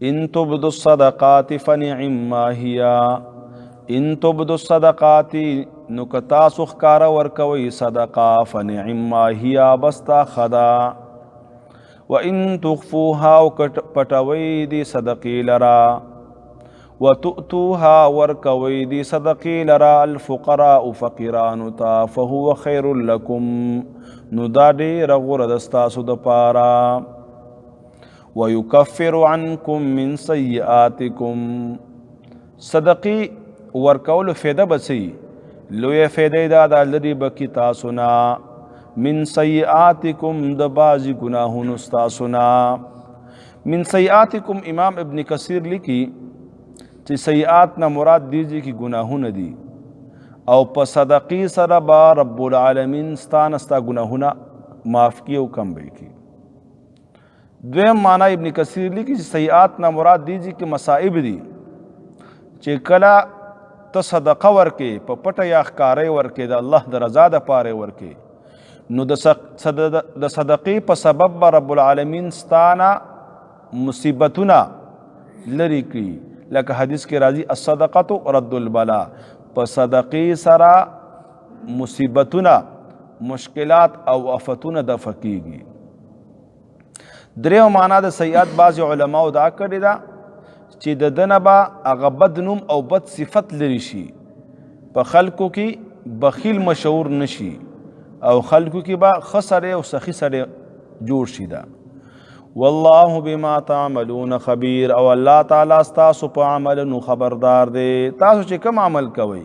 ان تبدوا الصدقات فنعما هي ان تبدوا الصدقات نو که تاسو ښکاره ورکوئ صدقه فنعما هي بستا خدا وان تخفوها او پټوئ دی صدقې لرا وتؤتوها ورکوئ دی صدقې لرا الفقراء فقیرانو ته فهو خیر لکم نو دا ډېره غوره ده ستاسو دپاره ويكفر عنكم من سيئاتكم صدقی ورکول فیده بسی لوی فیده دا لری بکی تاسونا من سیئاتکم د بازی گناہون استاسونا من سیئاتکم امام ابن کثیر لکی چی سیئات نا مراد دیجی کی گناہون دی او پا صدقی سر با رب العالمین ستانستا گناہونا معاف کی او کم بے کی دویم معنی ابن کثیر لکی چی سیئات نا مراد دیجی کی مصائب دی چی کلا ته صدقه ورکې په پټه یا ښکارۍ ورکې د الله د رضا دپاره ورکې نو د صدقې په سبب به رب العالمین ستانه مصیبتونه لرې کړي لکه حدیث کې راځي الصدقة رد البلا په صدقې سره مصیبتونه مشکلات او آفتونه دفع کیږي درېو معنا د سیئات بعضې علماو دا کړې ده چې د دنه به هغه بد نوم او بد صفت لري شي په خلکو کې بخیل مشهور نشي او خلکو کې به ښه سړی او سخي سړی جوړ شي دا والله بما تعملون خبیر او الله تعالی ستاسو په عملونو خبردار دی تاسو چې کوم عمل کوئ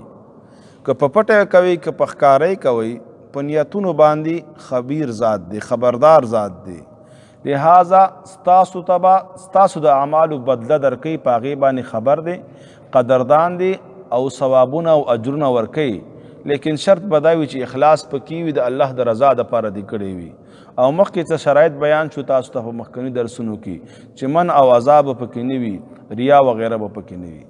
که په پټه کوئ که په ښکارۍ کوئ په نیتونو باندې خبیر ذات دی خبردار ذات دی لہذا ستاسو تبا ستاسو د اعمالو بدله درکوي په هغې باندې خبر دی قدردان دی او ثوابونه او اجرونه ورکوي لیکن شرط به دا وي چې اخلاص پکې وي د الله د رضا دپاره دې کړی وي او مخکې څه شرایط بیان شو تاسو ته په مخکني درسونو کې چې من او عذاب به پکې نه وي ریا وغیره به پکې نه وي